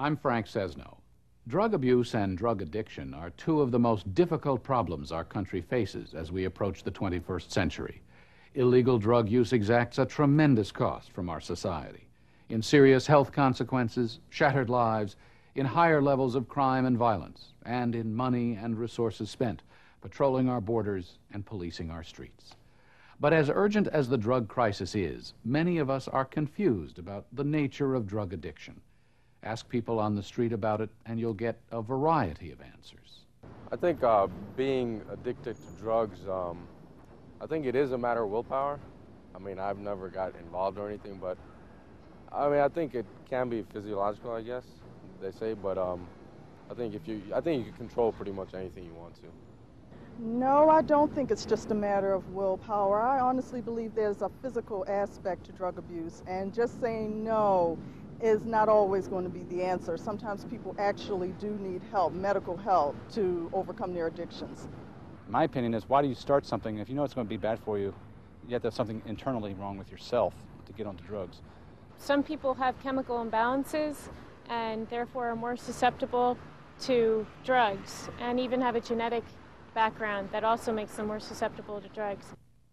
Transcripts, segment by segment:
I'm Frank Sesno. Drug abuse and drug addiction are two of the most difficult problems our country faces as we approach the 21st century. Illegal drug use exacts a tremendous cost from our society, in serious health consequences, shattered lives, in higher levels of crime and violence, and in money and resources spent patrolling our borders and policing our streets. But as urgent as the drug crisis is, many of us are confused about the nature of drug addiction. Ask people on the street about it, and you'll get a variety of answers. I think being addicted to drugs, I think it is a matter of willpower. I mean, I've never got involved or anything, but I think it can be physiological, I guess they say. But I think you can control pretty much anything you want to. No, I don't think it's just a matter of willpower. I honestly believe there's a physical aspect to drug abuse, and just saying no is not always going to be the answer. Sometimes people actually do need help, medical help, to overcome their addictions. My opinion is, why do you start something if you know it's going to be bad for you? You have to have something internally wrong with yourself to get onto drugs. Some people have chemical imbalances and therefore are more susceptible to drugs, and even have a genetic background that also makes them more susceptible to drugs.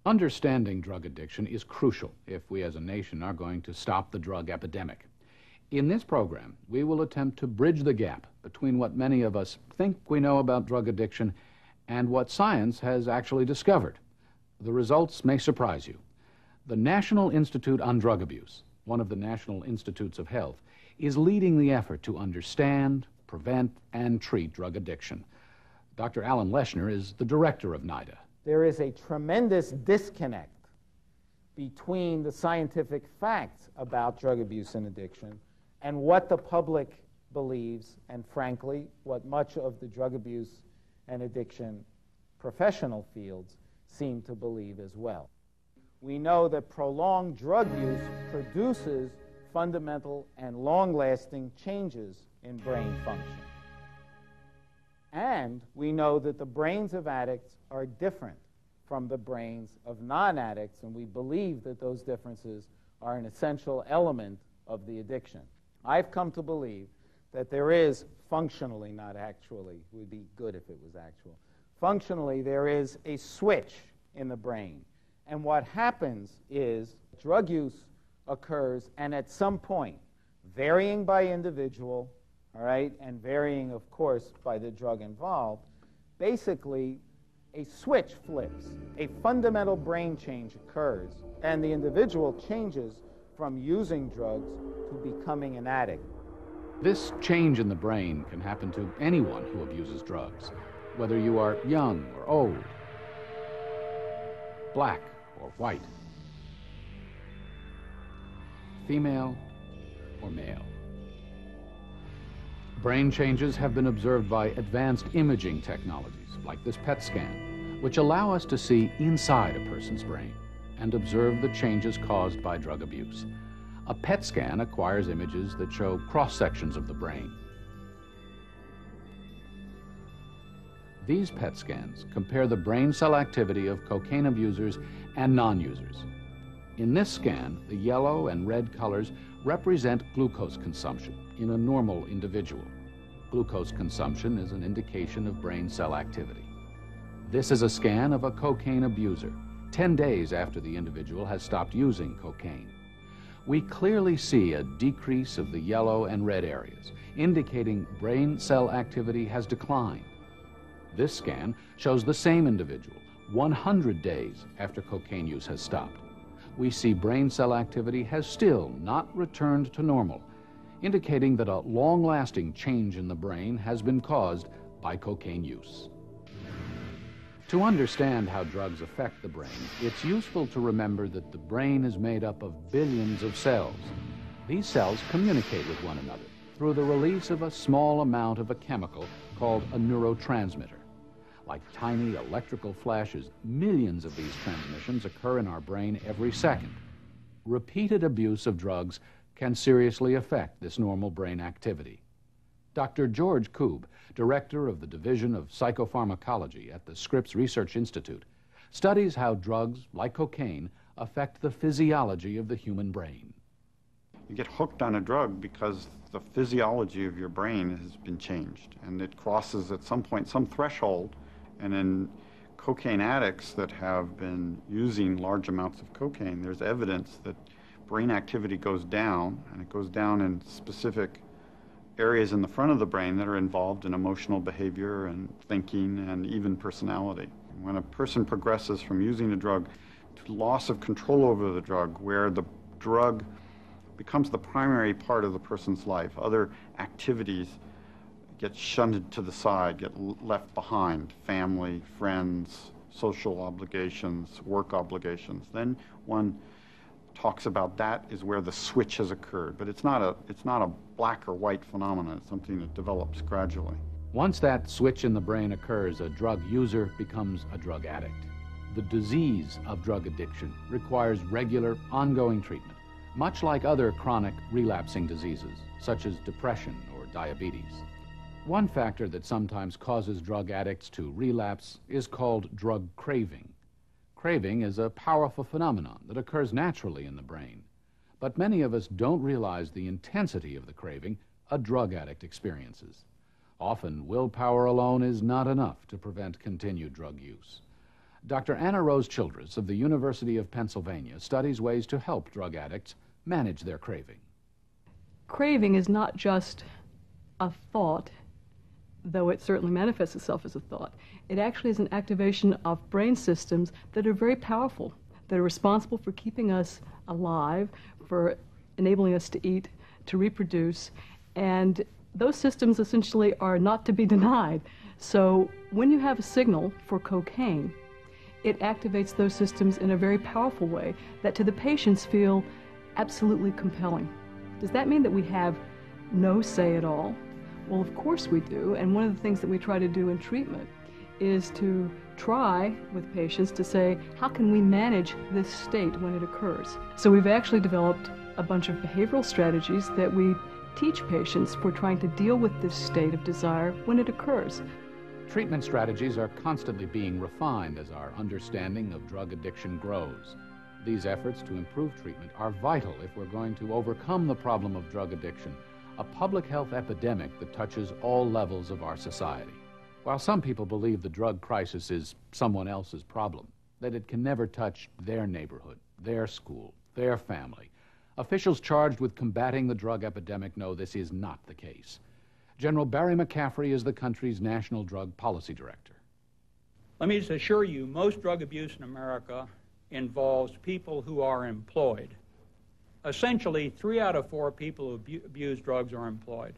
Understanding drug addiction is crucial if we as a nation are going to stop the drug epidemic. In this program, we will attempt to bridge the gap between what many of us think we know about drug addiction and what science has actually discovered. The results may surprise you. The National Institute on Drug Abuse, one of the National Institutes of Health, is leading the effort to understand, prevent, and treat drug addiction. Dr. Alan Leshner is the director of NIDA. There is a tremendous disconnect between the scientific facts about drug abuse and addiction and what the public believes, and frankly, what much of the drug abuse and addiction professional fields seem to believe as well. We know that prolonged drug use produces fundamental and long-lasting changes in brain function. And we know that the brains of addicts are different from the brains of non-addicts, and we believe that those differences are an essential element of the addiction. I've come to believe that there is functionally, not actually, it would be good if it was actual, functionally there is a switch in the brain. And what happens is drug use occurs, and at some point, varying by individual, all right, and varying, of course, by the drug involved, basically a switch flips. A fundamental brain change occurs, and the individual changes from using drugs to becoming an addict. This change in the brain can happen to anyone who abuses drugs, whether you are young or old, black or white, female or male. Brain changes have been observed by advanced imaging technologies, like this PET scan, which allow us to see inside a person's brain and observe the changes caused by drug abuse. A PET scan acquires images that show cross-sections of the brain. These PET scans compare the brain cell activity of cocaine abusers and non-users. In this scan, the yellow and red colors represent glucose consumption in a normal individual. Glucose consumption is an indication of brain cell activity. This is a scan of a cocaine abuser, 10 days after the individual has stopped using cocaine. We clearly see a decrease of the yellow and red areas, indicating brain cell activity has declined. This scan shows the same individual 100 days after cocaine use has stopped. We see brain cell activity has still not returned to normal, indicating that a long-lasting change in the brain has been caused by cocaine use. To understand how drugs affect the brain, it's useful to remember that the brain is made up of billions of cells. These cells communicate with one another through the release of a small amount of a chemical called a neurotransmitter. Like tiny electrical flashes, millions of these transmissions occur in our brain every second. Repeated abuse of drugs can seriously affect this normal brain activity. Dr. George Koob, director of the Division of Psychopharmacology at the Scripps Research Institute, studies how drugs, like cocaine, affect the physiology of the human brain. You get hooked on a drug because the physiology of your brain has been changed, and it crosses at some point some threshold. And in cocaine addicts that have been using large amounts of cocaine, there's evidence that brain activity goes down, and it goes down in specific areas in the front of the brain that are involved in emotional behavior and thinking and even personality. When a person progresses from using a drug to loss of control over the drug, where the drug becomes the primary part of the person's life, other activities get shunted to the side, get left behind, family, friends, social obligations, work obligations, then one talks about that is where the switch has occurred. But it's not a black or white phenomenon. It's something that develops gradually. Once that switch in the brain occurs, a drug user becomes a drug addict. The disease of drug addiction requires regular, ongoing treatment, much like other chronic relapsing diseases, such as depression or diabetes. One factor that sometimes causes drug addicts to relapse is called drug craving. Craving is a powerful phenomenon that occurs naturally in the brain, but many of us don't realize the intensity of the craving a drug addict experiences. Often, willpower alone is not enough to prevent continued drug use. Dr. Anna Rose Childress of the University of Pennsylvania studies ways to help drug addicts manage their craving. Craving is not just a thought, though it certainly manifests itself as a thought. It actually is an activation of brain systems that are very powerful, that are responsible for keeping us alive, for enabling us to eat, to reproduce, and those systems essentially are not to be denied. So when you have a signal for cocaine, it activates those systems in a very powerful way that to the patients feel absolutely compelling. Does that mean that we have no say at all? Well, of course we do, and one of the things that we try to do in treatment is to try with patients to say, how can we manage this state when it occurs? So we've actually developed a bunch of behavioral strategies that we teach patients for trying to deal with this state of desire when it occurs. Treatment strategies are constantly being refined as our understanding of drug addiction grows. These efforts to improve treatment are vital if we're going to overcome the problem of drug addiction, a public health epidemic that touches all levels of our society. While some people believe the drug crisis is someone else's problem, that it can never touch their neighborhood, their school, their family, officials charged with combating the drug epidemic know this is not the case. General Barry McCaffrey is the country's National Drug Policy Director. Let me just assure you, most drug abuse in America involves people who are employed. Essentially, 3 out of 4 people who abuse drugs are employed.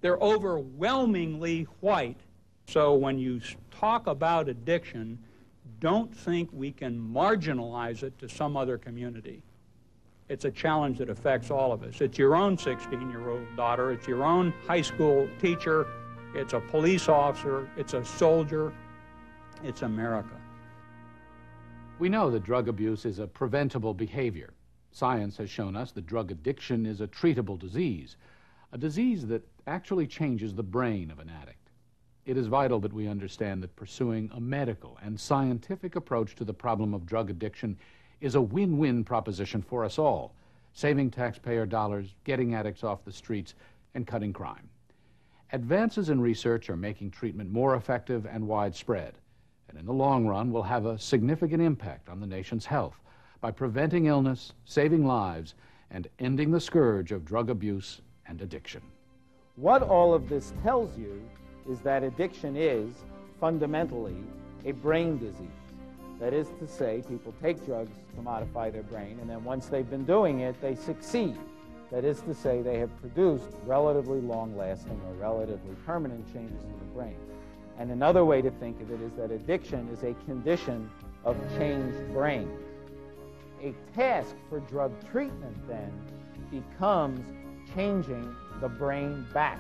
They're overwhelmingly white. So when you talk about addiction, don't think we can marginalize it to some other community. It's a challenge that affects all of us. It's your own 16-year-old daughter. It's your own high school teacher. It's a police officer. It's a soldier. It's America. We know that drug abuse is a preventable behavior. Science has shown us that drug addiction is a treatable disease, a disease that actually changes the brain of an addict. It is vital that we understand that pursuing a medical and scientific approach to the problem of drug addiction is a win-win proposition for us all, saving taxpayer dollars, getting addicts off the streets, and cutting crime. Advances in research are making treatment more effective and widespread, and in the long run will have a significant impact on the nation's health by preventing illness, saving lives, and ending the scourge of drug abuse and addiction. What all of this tells you is that addiction is fundamentally a brain disease. That is to say, people take drugs to modify their brain, and then once they've been doing it, they succeed. That is to say, they have produced relatively long-lasting or relatively permanent changes in the brain. And another way to think of it is that addiction is a condition of changed brains. A task for drug treatment, then, becomes changing the brain back.